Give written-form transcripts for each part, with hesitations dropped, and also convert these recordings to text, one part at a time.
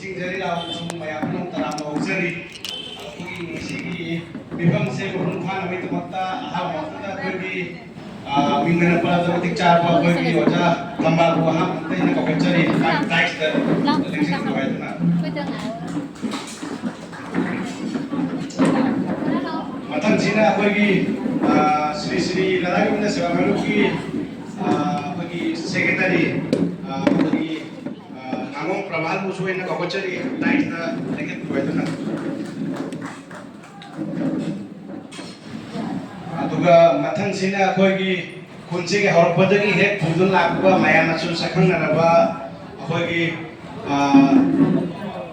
ꯅꯤꯡꯁꯤꯡꯖꯔꯤ ꯂꯥꯎꯁꯨ ꯃꯌꯥꯝꯅ ꯇꯔꯥꯝꯅ ꯍꯧꯖꯔꯤ ꯑꯩꯈꯣꯏꯒꯤ ꯉꯁꯤꯒꯤ ꯃꯤꯐꯝꯁꯦ ꯃꯄꯨꯡ ꯐꯥꯅꯕꯒꯤꯗꯃꯛꯇ ꯑꯍꯥꯟꯕꯗ ꯑꯩꯈꯣꯏꯒꯤ ꯃꯤꯡꯒꯅ ꯄꯜꯂꯕ ꯃꯇꯤꯛ ꯆꯥꯕ ꯑꯩꯈꯣꯏꯒꯤ ꯑꯣꯖꯥ ꯇꯝꯕꯥꯕꯨ ꯑꯍꯥꯟꯕꯗ ꯑꯩꯅ ꯀꯧꯈꯠꯆꯔꯤ ꯇꯥꯏꯛꯁꯇ ꯂꯦꯡꯁꯤꯟꯕꯤꯌꯨ ꯍꯥꯏꯗꯨꯅ ꯃꯊꯪꯁꯤꯅ ꯑꯩꯈꯣꯏꯒꯤ ꯁ꯭ꯔꯤ ꯁ꯭ꯔꯤ ꯂꯗꯥꯒꯣꯕꯤꯟꯗ ꯁꯦꯕꯥ ꯃꯔꯨꯞꯀꯤ ꯑꯩꯈꯣꯏꯒꯤ ꯁꯦꯀ꯭ꯔꯦꯇꯔꯤ ꯑꯩꯈꯣꯏꯒꯤ ꯉꯥꯉꯣꯝ ꯄ꯭ꯔꯚꯥꯟꯕꯨꯁꯨ ꯑꯩꯅ ꯀꯧꯈꯠꯆꯔꯤ ꯇꯥꯏꯛꯁꯇ ꯂꯦꯡꯁꯤꯟꯕꯤꯌꯨ ꯍꯥꯏꯗꯨꯅ ꯑꯗꯨꯒ ꯃꯊꯪꯁꯤꯅ ꯑꯩꯈꯣꯏꯒꯤ ꯈꯨꯟꯁꯤꯒꯤ ꯍꯧꯔꯛꯄꯗꯒꯤ ꯍꯦꯛ ꯄꯨꯗꯨꯅ ꯂꯥꯛꯄ ꯃꯌꯥꯝꯅꯁꯨ ꯁꯛꯈꯪꯅꯔꯕ ꯑꯩꯈꯣꯏꯒꯤ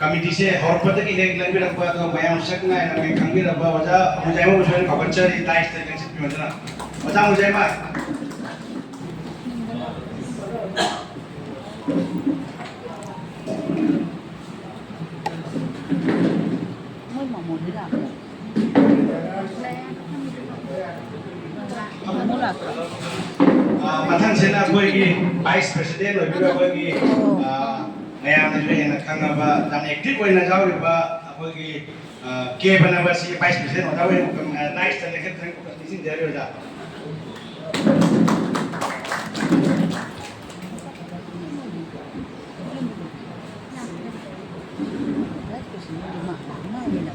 कमिटी से हॉस्पिटल की एक लंबी रखवा तो मैं उस सकना है मैं खंगी रखवा वजह मुझे वो मुझे खबर चल रही टाइस तक से भी मतलब वजह मुझे मार मथन से ना कोई की वाइस प्रेसिडेंट और भी कोई की मैंने जो है ना खाना जब एक्टिव कोई ना जाओ रिबा कोई की के बना बस ये वाइस प्रेसिडेंट होता है वो नाइस तरह के ट्रेंड को किसी जरिए हो जाता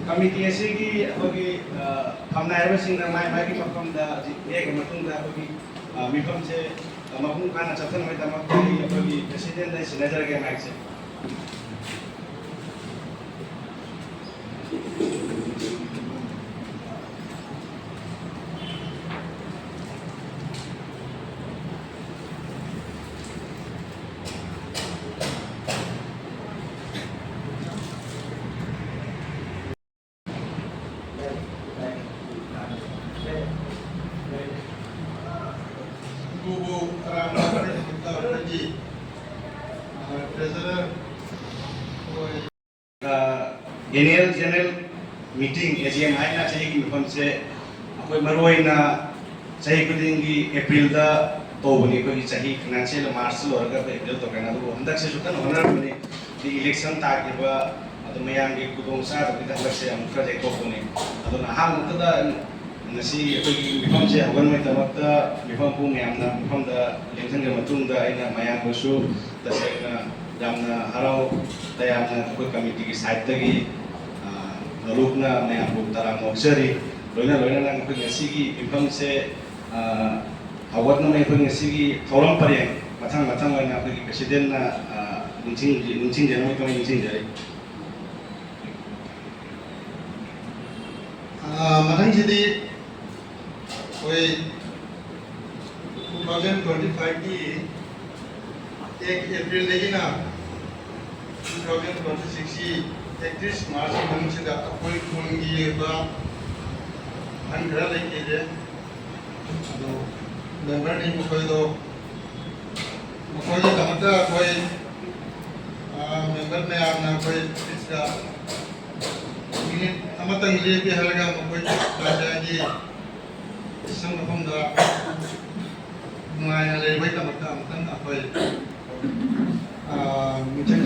कमिटी ऐसे की कोई हमने ऐसे सिंह माय की मकम दा एक मतुंग दा कोई मिफम से मकम खाना चतन में तमक कोई प्रेसिडेंट ने सिनेजर के माइक से एनुअल जनरल मीटिंग एजीएम है ना चाहिए कि मिफम से कोई मरोई ना चाहिए कुछ की अप्रैल दा तो बनी कोई चाहिए फाइनेंशियल मार्च लोर का अप्रैल तो कहना तो हम तक से शुक्र होना बने कि इलेक्शन ताकि वह तो मैं यहाँ के कुछ उनसा तो कितना लग से हम कर जाए तो बने तो ना हम तो दा नसी कोई मिफम से अगर मैं तमक दा मिफम को मैं अपना मिफम दा इलेक्शन के मतुंग दा इन्हें मैं यहाँ को शो तसे ना जामना हराओ तयामना कोई कमिटी की साइड तक ही लोकना मैं आपको तारा मोक्सरी लोइना लोइना ना कोई नसी की मिफम से अवध ना मैं कोई नसी की थोरम पर ये मथांग मथांग वाला कोई प्रेसिडेंट ना निचिंग जनों में कमी निचिंग जाए मथांग जिदी कोई 2025 की 1 अप्रैल देखी ना 2026 की 31 मार्च की मनुष्य का कोई खुंगी बा अंधरा लेके जे तो मेंबर नहीं कोई तो तमता कोई मेंबर में आपना कोई इसका मिनट तमतंग ले के हलगा कोई राजा जी संगठन दा माय ले भाई तमता तंग कोई मुझे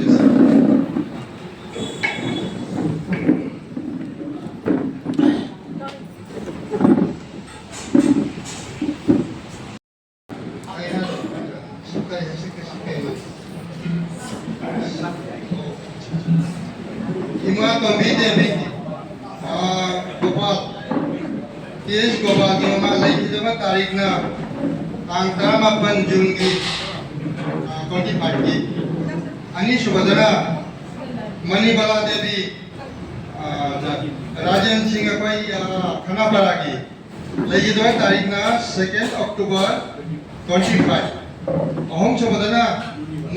इमा कमिटी में गोपाल तेज गोपाल की मां लगी जब तारीख ना तांग 8 जून की 25 की अनि सुबदरा मणिबाला देवी राजेंद्र सिंह कोई खानापाड़ा की लगी जब तारीख ना 2 अक्टूबर 25 अहम सुबदरा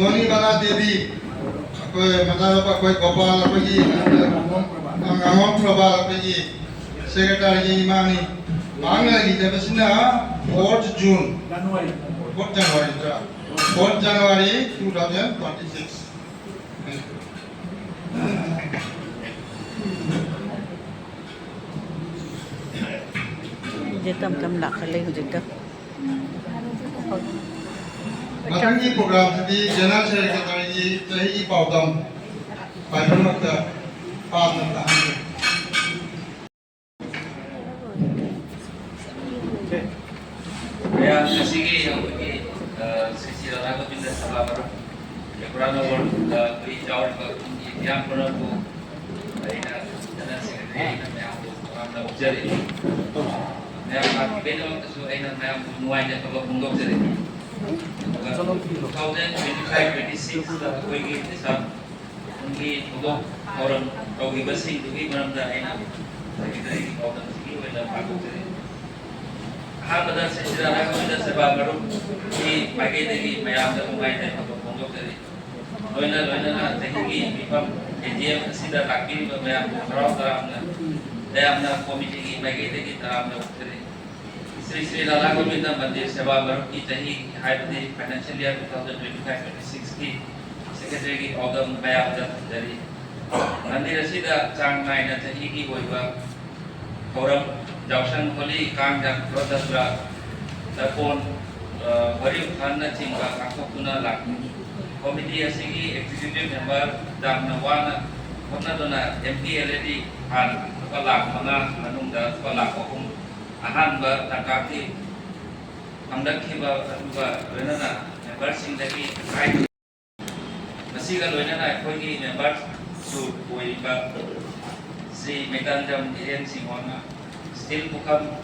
मणिबाला देवी कोई मतलब कोई गोपाल कोई अंगम प्रभा कोई सेक्रेटरी मानी मांगला की जब सिना 4 जून 4 जनवरी 2026 जे तम लख ले हुजिक मथंगी प्रोग्राम थी जनरल सेक्रेटरी चाही पाउदम ꯈ꯭ꯋꯥꯏꯗꯃꯛꯇ ꯄꯥꯝꯅ ꯇꯥꯍꯟꯖꯩ꯫ Ya, kasih yang bagi sisi raga pindah salah baru. Ya kurang awal beri jauh yang pernah bu, ina dan sekretari ina yang bu orang dah berjari. Ya, kami benda waktu tu ina yang bu nuai dan kalau punggok jadi. Kau dan 25-26 dah kau ini nisab, mungkin punggok orang kau ini bersih tu ini mana dah ina. Sekretari kau dan sini ina punggok jadi. Pada sejarah kita sebab baru di pagi tadi mayam dah mulai dari pondok tadi. Loina teknik bipam AGM sudah lagi mayam berau teramna. Teramna komite ini pagi tadi teramna tadi. Sri Lala Govinda Mandir sebab baru kita ini hari ini financial year 2025-26 ki secretary organ mayam dari. Mandir sudah cang naik nanti ini boleh orang Jausan Holi Kang dan Proses Berat Telepon Hari Utana Cingga Kakak Tuna Lak Komiti Asigi Executive Member Dan Nawana Kona Dona MPLAD Han Palak Mana Manung Da Palak Kokung Ahan Ba Takaki Amdak Kiba Ba Renana Member Sing Dagi Kai Masih kalau Renana Kogi Member Su Koi Ba Si Medan Jam Diren Singwana still bukan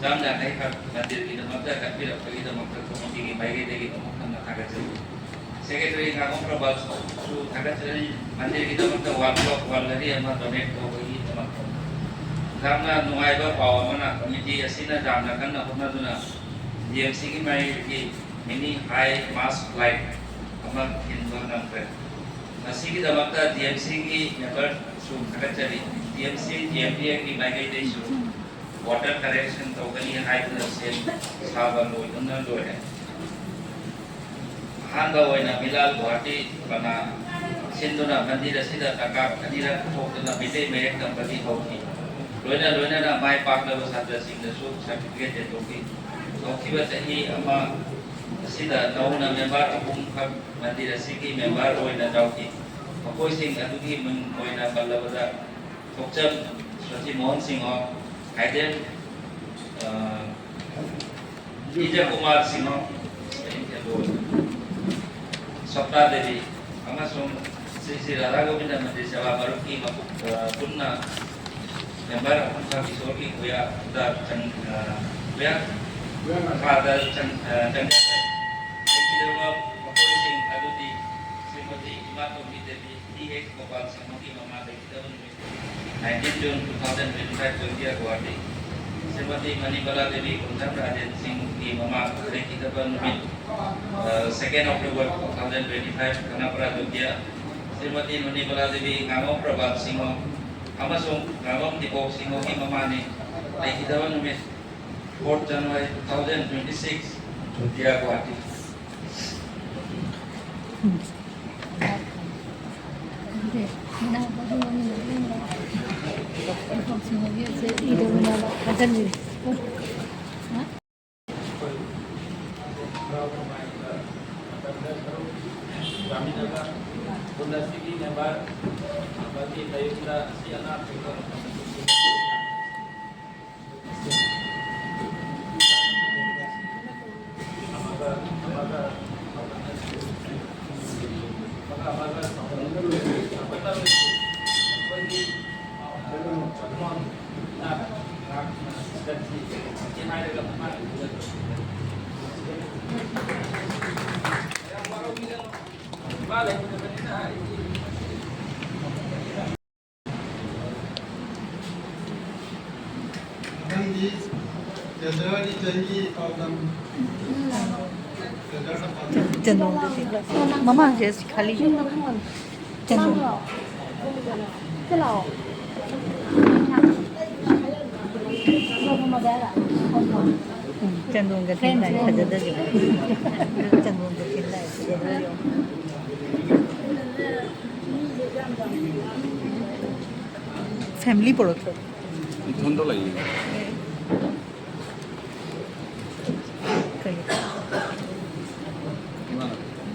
jam dan naik nanti kita maksa kan tidak kita maksa komisi bagi degi maksa nak agak jauh. Sekretari kami perbal su agak jauh nanti kita maksa wal dari yang donate ko bagi maksa. Karena nuai bawa mana komisi asina jam nak kan nak pernah tu na DMC ki mai ki mini high mass flight amat hindu nampak. Masih kita maksa DMC ki member su agak jauh DMC GMDA ki mai gay day su water correction तो कहीं high से साबन लोई तो ना लोई है हाँ तो वही ना मिलाल गुवाहाटी बना सिंधु ना मंदिर सीधा तकाप मंदिर तो ना बिटे में एक दंपति होगी लोई ना माय पाक ना बस आदर सिंह ने सुख सर्टिफिकेट दे दोगी तो की बात है अम्मा सीधा नौ ना मेंबर अपुम कब मंदिर सीखी मेंबर लोई ना जाओगी कोई सिंह अदुगी मन लोई ना बल्ला बल्ला तो जब सची मोहन सिंह और Haiden Ija Kumar Singh Sapna Devi amasung Sri Radha Govinda Mandir Sewa Baru ki punna member apun Kishore ki kuya da chang kuya father chang Dewa Makoi Singh Adudi Srimati Imatomi Devi D.H. Gopal Singh Mati Mama Devi 19 June 2025 Jogja Guwahati Srimati Manibala Devi Kunjam Rajan Singh di Mama kita Numit 2nd October 2025 Kanapura Jogja Srimati Manibala Devi Ngamo Prabhat Singh amasung Ngamo Tipo Singh ki Mama ni kita Numit 4 January 2026 Jogja Guwahati Nanti jadi janji kalau चंदों मम्मा जैसे खाली चंदों चंदों का खेलना है खजदा जो चंदों का खेलना है खजदा जो फैमिली पढ़ो तो धुंधो लगी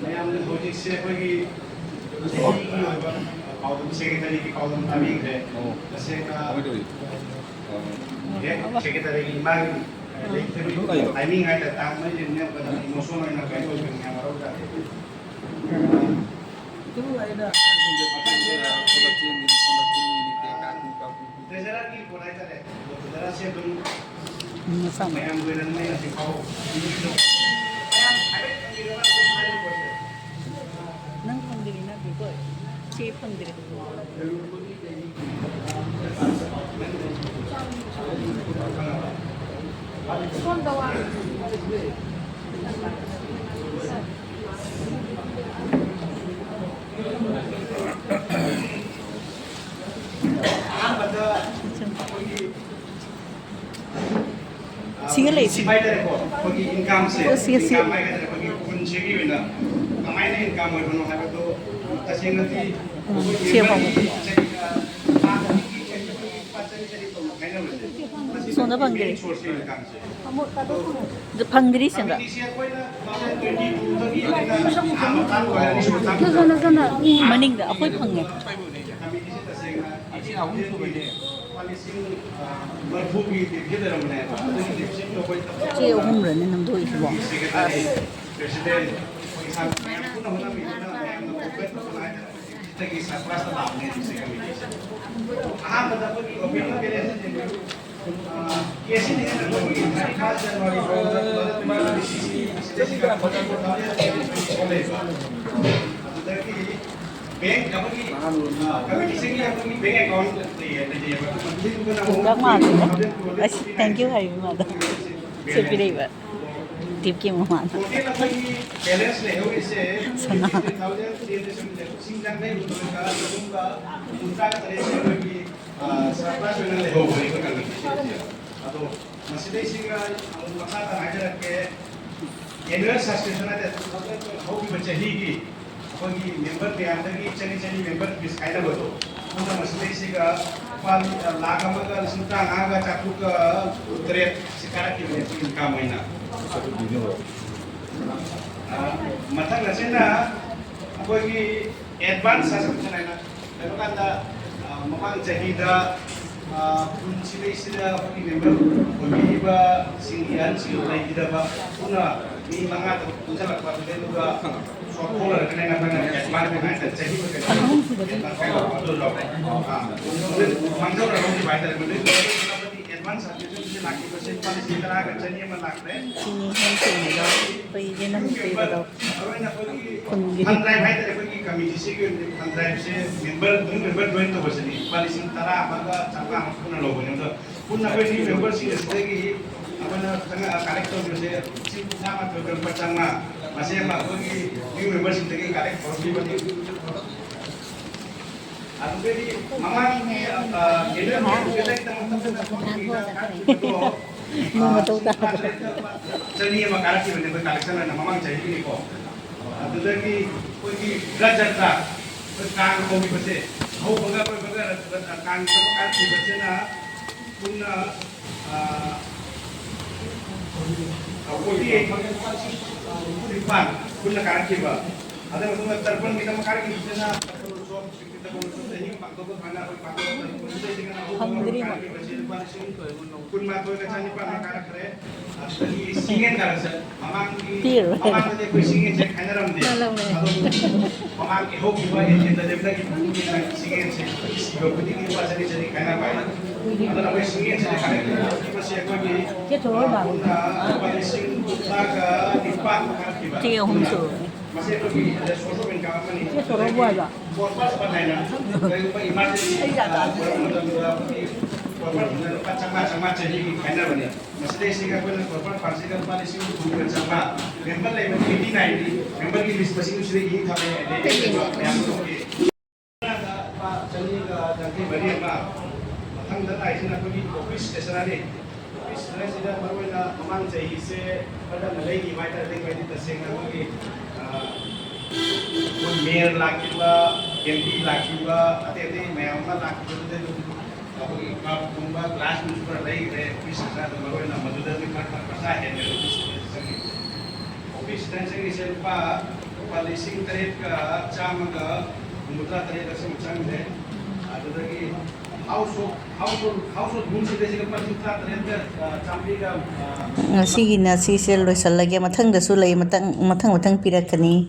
मैं हमने होजी से कोई पाउदम सेक्रेटरी की पाउदम तामी है जैसे का सेक्रेटरी की मांग टाइमिंग है टाइम में जिन्हें बता इमोशन है ना कहीं कोई नहीं हमारा जाते तेजरा की बोलाई चले तेजरा से तुम Masama. मैं हम gue dan मैं nanti kau ayam ada yang di dalam Nang pandiri na bigo. Si pandiri. Sige lagi. Si baik dari kau, pergi income se, Oh, sige, sige. income baik dari pergi kunci gitu na, kamai na income mau kono hari tu, kasi nanti, Siya pa mo. Sona panggil. Pandiri siya nga. Maning da, ako'y pangge. Siya umra na nang doon siya. Các bạn thank you hari mà đó. Sẽ đi đây vậy. Tiếp kia mà hoàn. Sana. कोई member पे अंदर की चली member बिस्काइला बतो उनका मसले से का पाल लागा मगा सुनता आगा चाकू का उतरे शिकारा की वजह से इनका महीना मतलब नसे ना कोई एडवांस सब्सक्रिप्शन है ना तो कहता ममान चाहिए kunci sila pagi member pagi ba singian sila kita ba una ni mga tunsa la pa de luga so ko la kana na kana ya ma na na chahi ba kana to lo mangso ra ro ba ta ko de advance application से lakh percent वाले से तरह का चनिए में लाख रहे Sini hen sini do. Pwede na pwede do. Fund drive है तेरे को की कमिटी से कि फंड ड्राइव से मेंबर ज्वाइन तो बस नहीं वाली सिंह तरह आपका चंगा हम पुनः लोग बने तो पुनः कोई नहीं मेंबर से इसलिए कि अपन तंग कलेक्टर जो से सिंह पुनः मत कर पचांगा masih mak कोई न्यू मेंबर सिंह तक कलेक्ट और भी बनी अब भी मामा ini kita Mga tuta. चलिए मकान की बने कोई कलेक्शन है ना मामा चाहिए नहीं को दूसरा की कोई की ब्लड जाता कोई कान को भी बचे हो बगा कोई बगा कान को कान की बचे ना पुनः कोई एक रिफान पुनः कान की बा अदर मतलब तरपन की तम कान की बचे ना kun ma ko ka ni pa ma ka kare asli singen ka sa mamang ki mamang de ko singen che khana ram de mamang ki ho ki ba ye de de ki singen che ko pudi ki pa chali chali khana pa adar abe singen che khane ki pa se ko ki Ke thor ba. pa sing ta ka ni pa ka ki ba Tiyo hum so. masih ko ki ada soso ben ka ma ni Ke thor ba ba. purpose pa na ko pa emergency sama jadi kena bani mesti sih kan pun korban parsi kan paling sih itu bukan sama member lain ini naik member की list पसी उसने ये था मैं तो के pak चलिए का जाके बड़ी अम्मा थंग दता है ना कोई ऑफिस स्टेशन आने ऑफिस में सीधा मरवे ना ममान चाहिए से pada नलेगी वाइटर देख वाइटी तसेंग ना कोई मेयर लाकिवा एमपी लाकिवा अते मैं अम्मा लाकिवा अपनी आप कुंभा क्लास में ऊपर रही गए ऑफिस का तो मरोई ना मधुदर में कर पता है मेरे ऑफिस टेंशन से पा पॉलिसिंग तरह का चाम का हुमुद्रा तरे दस मुचांग दे आदुदगी हाउस रूम से जैसे कपड़ा मुद्रा तरे का चांपी का ngasi gi na si se loisalage mathang da su lei matang matang matang pirakani